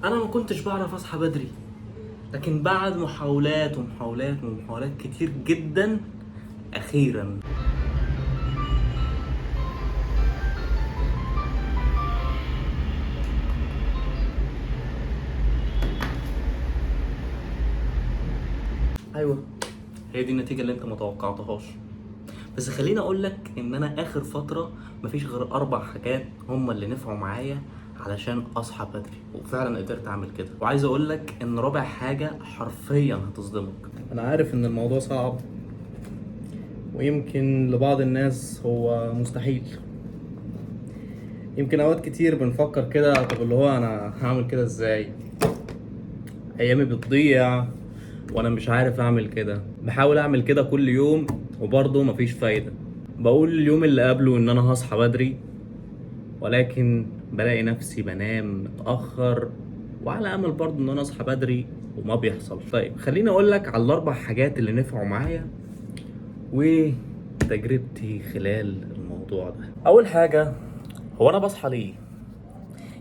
انا ما كنتش بعرف اصحى بدري، لكن بعد محاولات ومحاولات ومحاولات كتير جدا اخيرا. ايوه، هي دي النتيجة اللي انت متوقعتهاش. بس خليني اقول لك ان انا اخر فترة مفيش غير 4 حاجات هما اللي نفعوا معايا علشان اصحى بدري، وفعلا قدرت اعمل كده. وعايز اقول لك ان رابع حاجة حرفيا هتصدمك. انا عارف ان الموضوع صعب، ويمكن لبعض الناس هو مستحيل. يمكن اوقات كتير بنفكر كده، طب اللي هو انا هعمل كده ازاي؟ ايامي بتضيع وانا مش عارف اعمل كده. بحاول اعمل كده كل يوم وبرضه مفيش فايدة. بقول اليوم اللي قبله ان انا هصحى بدري، ولكن بلاقي نفسي بنام متأخر، وعلى امل برضه ان انا اصحى بدري وما بيحصل. طيب خليني اقول لك على ال4 حاجات اللي نفعوا معايا وتجربتي خلال الموضوع ده. اول حاجة، هو انا بصحى ليه؟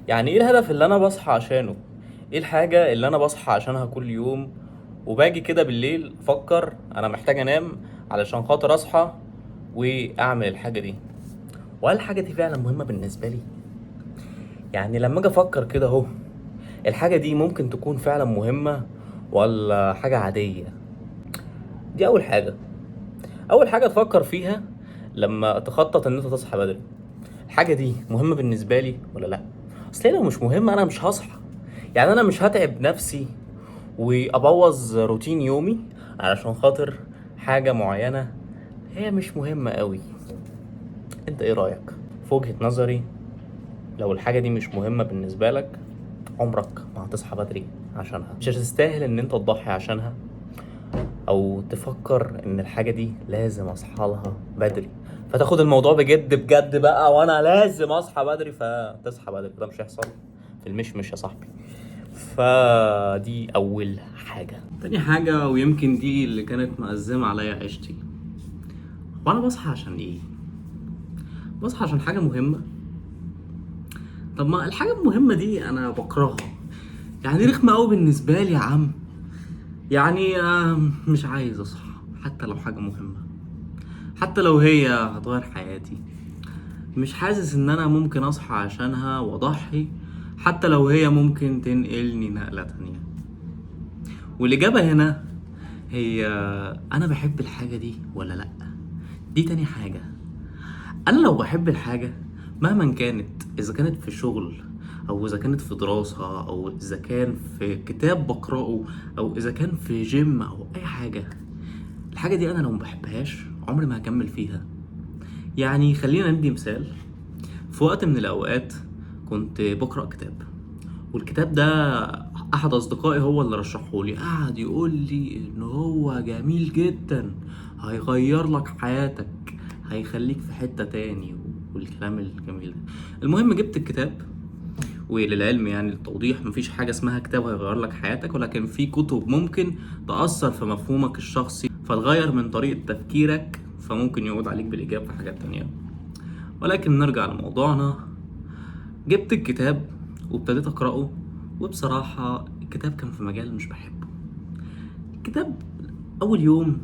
يعني ايه الهدف اللي انا بصحى عشانه؟ ايه الحاجة اللي انا بصحى عشانها كل يوم وباجي كده بالليل افكر انا محتاج انام علشان خاطر اصحى واعمل الحاجة دي؟ وهل الحاجة دي فعلا مهمة بالنسبة لي؟ يعني لما اجي افكر كده اهو، الحاجة دي ممكن تكون فعلا مهمة ولا حاجة عادية؟ دي اول حاجة. اول حاجة تفكر فيها لما تخطط ان انت تصحى بدري، الحاجة دي مهمة بالنسبة لي ولا لا؟ اصل هي لو مش مهمة انا مش هصحى. يعني انا مش هتعب نفسي وابوظ روتين يومي علشان خاطر حاجة معينة هي مش مهمة قوي. انت ايه رأيك؟ في وجهة نظري، لو الحاجة دي مش مهمة بالنسبة لك عمرك ما هتصحى بدري عشانها. مش هتستاهل ان انت تضحي عشانها او تفكر ان الحاجة دي لازم اصحى لها بدري، فتاخد الموضوع بجد بجد بقى، وانا لازم اصحى بدري فتصحى بدري. ده مش هيحصل في المشمش يا صاحبي. فدي اول حاجة. تاني حاجة، ويمكن دي اللي كانت مأزمة عليا عيشتي، وانا بصحى عشان ايه؟ بصحى عشان حاجة مهمة؟ طب ما الحاجة المهمة دي انا بكرهها، يعني رخمة قوي بالنسبة لي يا عم. يعني مش عايز اصحى حتى لو حاجة مهمة، حتى لو هي هتغير حياتي. مش حاسس ان انا ممكن اصحى عشانها واضحي، حتى لو هي ممكن تنقلني نقلة تانية. والاجابة هنا هي، انا بحب الحاجة دي ولا لا؟ دي تاني حاجة. انا لو بحب الحاجة مهما كانت، اذا كانت في شغل او اذا كانت في دراسة او اذا كان في كتاب بقرأه او اذا كان في جيم او اي حاجة، الحاجة دي انا لو مبحبهاش عمري ما هكمل فيها. يعني خلينا ندي مثال. في وقت من الاوقات كنت بقرأ كتاب، والكتاب ده احد اصدقائي هو اللي رشحهولي، قعد يقول لي ان هو جميل جدا، هيغير لك حياتك، هيخليك في حتة تاني، والكلام الجميل ده. المهم جبت الكتاب، وللعلم يعني التوضيح، مفيش حاجة اسمها كتاب هيغير لك حياتك، ولكن في كتب ممكن تأثر في مفهومك الشخصي فتغير من طريقة تفكيرك، فممكن يعود عليك بالإيجاب في حاجات تانية. ولكن نرجع لموضوعنا. جبت الكتاب وابتديت أقرأه، وبصراحة الكتاب كان في مجال مش بحبه. الكتاب أول يوم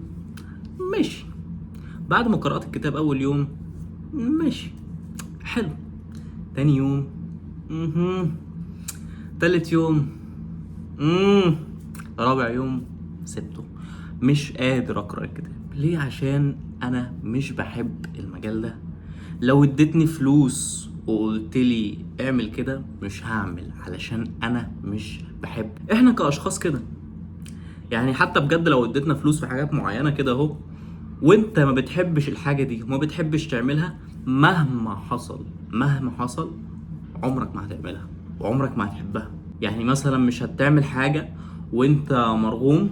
ماشي، بعد ما قرأت الكتاب أول يوم ماشي حلو، تاني يوم تالت يوم رابع يوم سبته. مش قادر أقرأ الكتاب. ليه؟ عشان أنا مش بحب المجال ده. لو اديتني فلوس وقلت لي اعمل كده مش هعمل، علشان انا مش بحب. احنا كاشخاص كده، يعني حتى بجد لو اديتنا فلوس في حاجات معينة كده اهو، وانت ما بتحبش الحاجة دي وما بتحبش تعملها، مهما حصل مهما حصل عمرك ما هتعملها وعمرك ما هتحبها. يعني مثلا مش هتعمل حاجة وانت مرغوم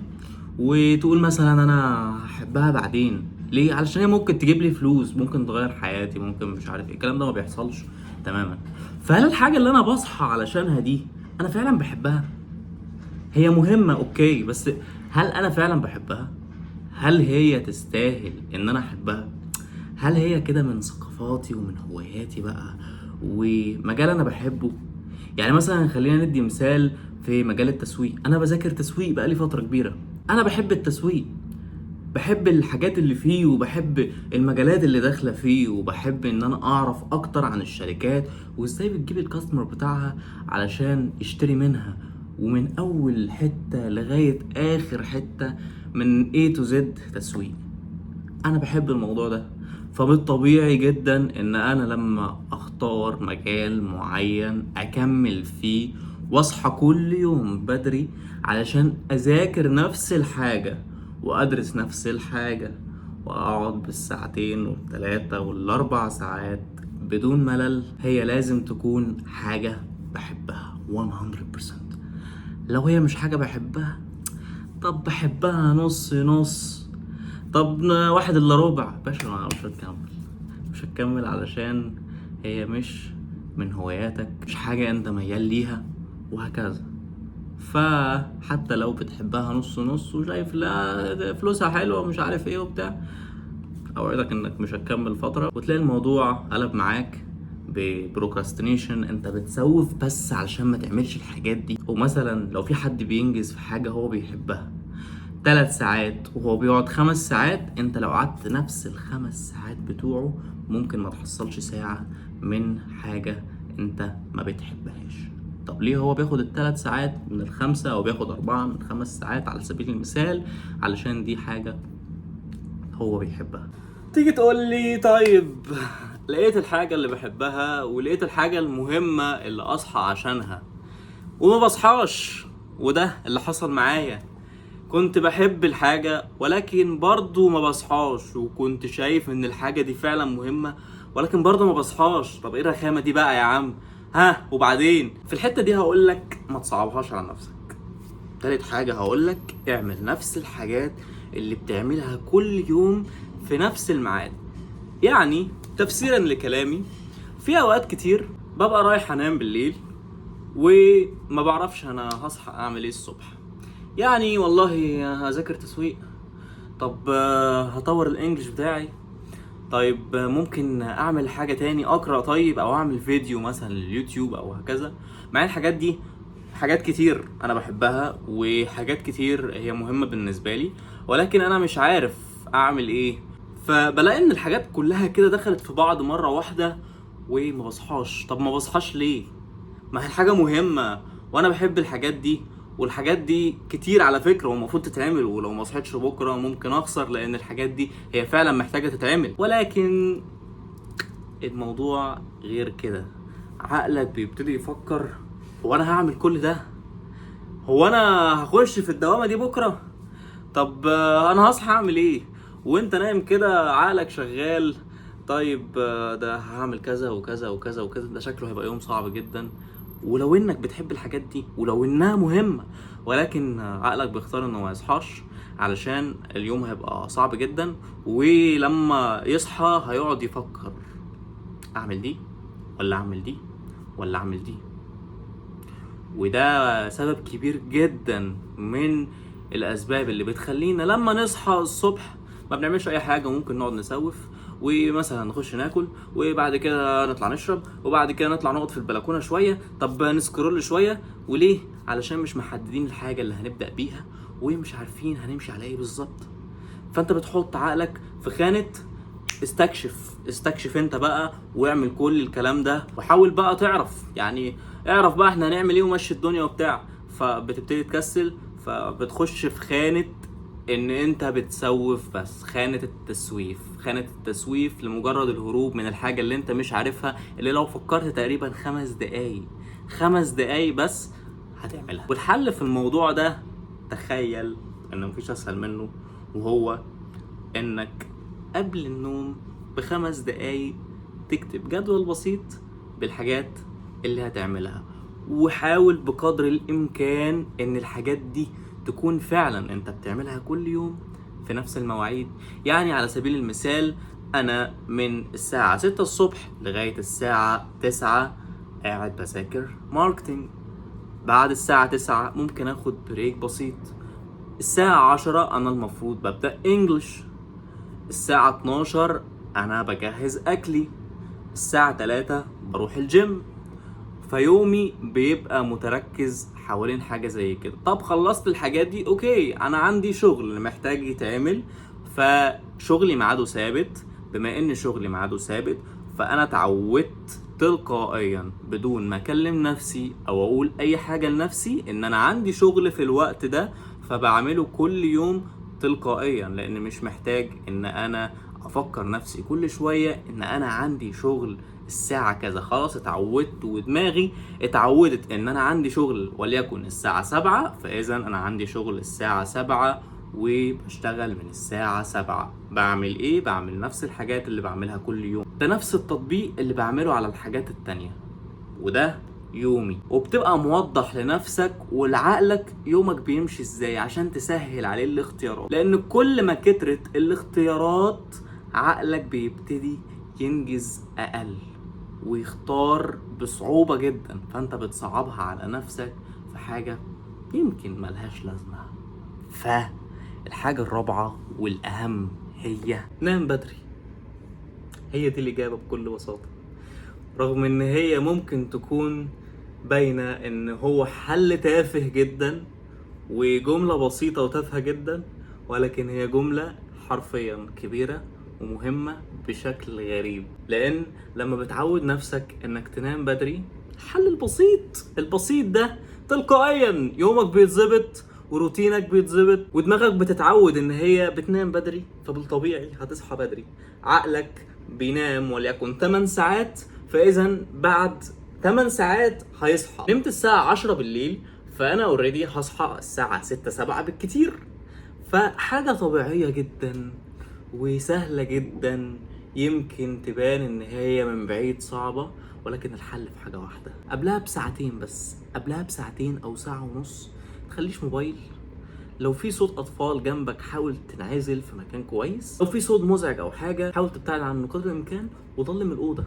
وتقول مثلا انا هحبها بعدين. ليه؟ علشان هي ممكن تجيب لي فلوس، ممكن تغير حياتي، ممكن مش عارف ايه. الكلام ده ما بيحصلش تماما. فهل الحاجة اللي انا بصحى علشانها دي انا فعلا بحبها؟ هي مهمة اوكي، بس هل انا فعلا بحبها؟ هل هي تستاهل ان انا احبها؟ هل هي كده من ثقافاتي ومن هواياتي بقى ومجال انا بحبه؟ يعني مثلا خلينا ندي مثال في مجال التسويق. انا بذاكر تسويق بقالي فترة كبيرة. انا بحب التسويق، بحب الحاجات اللي فيه، وبحب المجالات اللي داخله فيه، وبحب ان انا اعرف اكتر عن الشركات وازاي بتجيب الكاستمر بتاعها علشان يشتري منها، ومن اول حتة لغاية اخر حتة، من A to Z تسويق. انا بحب الموضوع ده، فبالطبيعي جدا ان انا لما اختار مجال معين اكمل فيه واصحى كل يوم بدري علشان اذاكر نفس الحاجة وادرس نفس الحاجة واقعد بالساعتين والثلاثة والاربع ساعات بدون ملل، هي لازم تكون حاجة بحبها 100%. لو هي مش حاجة بحبها، طب بحبها نص نص، طب واحد الا ربع، باشا انا مش هتكمل علشان هي مش من هواياتك، مش حاجة انت ميال ليها، وهكذا. فحتى لو بتحبها نص نص وشايف لا ده فلوسها حلوة ومش عارف ايه وبتاع، اوعدك انك مش هتكمل فترة وتلاقي الموضوع قلب معاك ببروكراستينيشن. انت بتسوف بس علشان ما تعملش الحاجات دي. ومثلا لو في حد بينجز في حاجة هو بيحبها 3 ساعات وهو بيقعد 5 ساعات، انت لو قعدت نفس ال5 ساعات بتوعه ممكن ما تحصلش ساعة من حاجة انت ما بتحبهاش. طب ليه هو بياخد ال3 ساعات من ال5 او بياخد 4 من 5 ساعات على سبيل المثال؟ علشان دي حاجة هو بيحبها. تيجي تقول لي طيب لقيت الحاجة اللي بحبها ولقيت الحاجة المهمة اللي اصحى عشانها وما بصحاش، وده اللي حصل معايا. كنت بحب الحاجة ولكن برضو ما بصحاش، وكنت شايف ان الحاجة دي فعلا مهمة ولكن برضو ما بصحاش. طب ايه الرخامة دي بقى يا عم؟ ها وبعدين في الحتة دي هقولك ما تصعبهاش على نفسك. تالت حاجة هقولك اعمل نفس الحاجات اللي بتعملها كل يوم في نفس الميعاد. يعني تفسيرا لكلامي، في اوقات كتير ببقى رايح انام بالليل وما بعرفش انا هصحى اعمل ايه الصبح. يعني والله هذاكر تسويق، طب هطور الانجليش بتاعي، طيب ممكن اعمل حاجة تاني اقرأ، طيب او اعمل فيديو مثلا لليوتيوب او هكذا. مع الحاجات دي حاجات كتير انا بحبها وحاجات كتير هي مهمة بالنسبة لي، ولكن انا مش عارف اعمل ايه. فبلاقي ان الحاجات كلها كده دخلت في بعض مرة واحدة وما بصحاش. طب ما بصحاش ليه؟ ما هي الحاجة مهمة وانا بحب الحاجات دي، والحاجات دي كتير على فكرة والمفروض تتعمل، ولو ما صحيتش بكرة ممكن اخسر لان الحاجات دي هي فعلا محتاجة تتعمل. ولكن الموضوع غير كده. عقلك بيبتدي يفكر هو انا هعمل كل ده؟ هو انا هخش في الدوامة دي بكرة؟ طب انا هصحى اعمل ايه؟ وانت نايم كده عقلك شغال. طيب ده هعمل كذا وكذا وكذا وكذا، ده شكله هيبقى يوم صعب جدا. ولو انك بتحب الحاجات دي ولو انها مهمة، ولكن عقلك بيختار انه ما يصحاش علشان اليوم هيبقى صعب جدا. ولما يصحى هيقعد يفكر اعمل دي ولا اعمل دي ولا اعمل دي. وده سبب كبير جدا من الاسباب اللي بتخلينا لما نصحى الصبح ما بنعملش اي حاجه. ممكن نقعد نسوف ومثلا نخش ناكل وبعد كده نطلع نشرب وبعد كده نطلع نقعد في البلكونه شويه، طب نسكرول شويه. وليه؟ علشان مش محددين الحاجه اللي هنبدا بيها ومش عارفين هنمشي على ايه بالظبط. فانت بتحط عقلك في خانه استكشف انت بقى، واعمل كل الكلام ده وحاول بقى تعرف، يعني اعرف بقى احنا هنعمل ايه ومشي الدنيا وبتاع. فبتبتدي تكسل، فبتخش في خانة ان انت بتسوف بس، خانة التسويف لمجرد الهروب من الحاجة اللي انت مش عارفها، اللي لو فكرت تقريبا 5 دقايق بس هتعملها. والحل في الموضوع ده تخيل انه مفيش اسهل منه، وهو انك قبل النوم ب5 دقايق تكتب جدول بسيط بالحاجات اللي هتعملها. وحاول بقدر الامكان ان الحاجات دي تكون فعلا انت بتعملها كل يوم في نفس المواعيد. يعني على سبيل المثال انا من الساعة 6 الصبح لغاية الساعة 9 قاعد بذاكر ماركتينج. بعد الساعة 9 ممكن اخد بريك بسيط. الساعة 10 انا المفروض ببدأ انجلش. الساعة 12 انا بجهز اكلي. الساعة 3 بروح الجيم. فيومي بيبقى متركز حوالين حاجة زي كده. طب خلصت الحاجات دي، اوكي، انا عندي شغل محتاج يتعمل، فشغلي ميعاده ثابت. بما ان شغلي ميعاده ثابت، فانا اتعودت تلقائيا بدون ما اكلم نفسي او اقول اي حاجة لنفسي ان انا عندي شغل في الوقت ده، فبعمله كل يوم تلقائيا، لان مش محتاج ان انا افكر نفسي كل شوية ان انا عندي شغل الساعة كذا. خلاص اتعودت، ودماغي اتعودت ان انا عندي شغل وليكن الساعة 7، فاذا انا عندي شغل الساعة 7 وبشتغل من الساعة 7. بعمل ايه؟ بعمل نفس الحاجات اللي بعملها كل يوم، ده نفس التطبيق اللي بعمله على الحاجات التانية، وده يومي. وبتبقى موضح لنفسك ولعقلك يومك بيمشي ازاي عشان تسهل عليه الاختيارات، لان كل ما كترت الاختيارات عقلك بيبتدي ينجز اقل ويختار بصعوبة جدا، فانت بتصعبها على نفسك في حاجة يمكن ملهاش لازمة. فالحاجة الرابعة والأهم هي نام بدري. هي دي الإجابة بكل بساطة، رغم ان هي ممكن تكون باينة ان هو حل تافه جدا وجملة بسيطة وتافهة جدا، ولكن هي جملة حرفيا كبيرة ومهمة بشكل غريب. لان لما بتعود نفسك انك تنام بدري، الحل البسيط ده تلقائيا يومك بيتظبط وروتينك بيتظبط ودماغك بتتعود ان هي بتنام بدري، فبالطبيعي هتصحى بدري. عقلك بينام وليكن 8 ساعات، فاذا بعد 8 ساعات هيصحى. نمت الساعة 10 بالليل، فانا اوريدي هصحى الساعة 6 7 بالكتير. فحاجة طبيعية جدا وسهلة جدا، يمكن تبان ان هي من بعيد صعبة، ولكن الحل في حاجة واحدة. قبلها بساعتين بس، قبلها بساعتين او ساعة ونص، متخليش موبايل. لو في صوت اطفال جنبك حاول تنعزل في مكان كويس. لو في صوت مزعج او حاجة حاول تبتعد عنه قدر الامكان، وضلم الاوضة،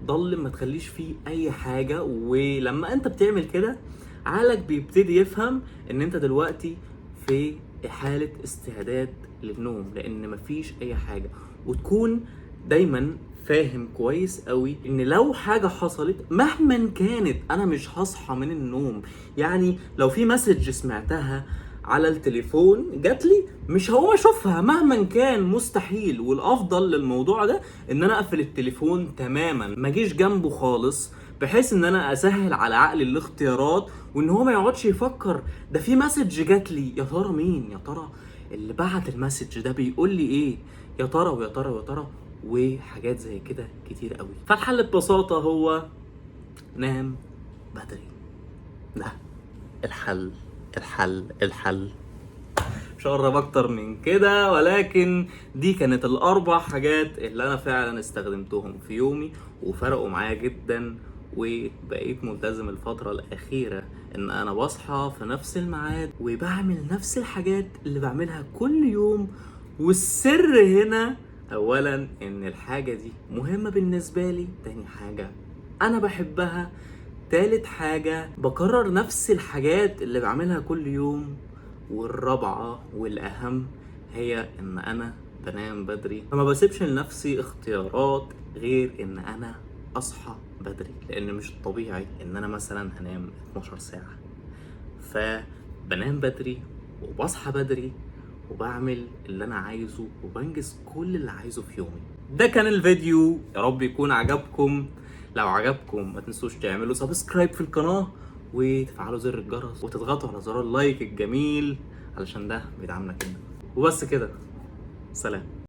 ضلم، ما تخليش فيه اي حاجة. ولما انت بتعمل كده عقلك بيبتدي يفهم ان انت دلوقتي في حالة استعداد للنوم، لان مفيش اي حاجة. وتكون دايما فاهم كويس قوي ان لو حاجة حصلت مهما كانت انا مش هصحى من النوم. يعني لو في مسج سمعتها على التليفون جاتلي مش هقوم اشوفها مهما كان، مستحيل. والافضل للموضوع ده ان انا اقفل التليفون تماما، ما اجيش جنبه خالص، بحيث ان انا اسهل على عقلي الاختيارات، وان هو ما يقعدش يفكر ده في مسج جاتلي، يا ترى مين، يا ترى اللي بعت المسج ده بيقول لي ايه، يا ترى ويا ترى ويا ترى، وحاجات زي كده كتير قوي. فالحل ببساطة هو نام بدري. ده الحل. مش هقرب اكتر من كده، ولكن دي كانت الاربع حاجات اللي انا فعلا استخدمتهم في يومي وفرقوا معايا جدا، وبقيت ملتزم الفترة الاخيرة ان انا بصحى في نفس الميعاد وبعمل نفس الحاجات اللي بعملها كل يوم. والسر هنا اولا ان الحاجة دي مهمة بالنسبة لي، تاني حاجة انا بحبها، تالت حاجة بكرر نفس الحاجات اللي بعملها كل يوم، والرابعة والأهم هي إن أنا بنام بدري. فما بسيبش لنفسي اختيارات غير إن أنا أصحى بدري، لأن مش طبيعي إن أنا مثلا هنام 12 ساعة. فبنام بدري وبصحى بدري وبعمل اللي أنا عايزه وبنجز كل اللي عايزه في يومي. ده كان الفيديو، يا رب يكون عجبكم. لو عجبكم ما تنسوش تعملوا سبسكرايب في القناة وتفعلوا زر الجرس وتضغطوا على زرار اللايك الجميل علشان ده بيدعمنا كده. وبس كده، سلام.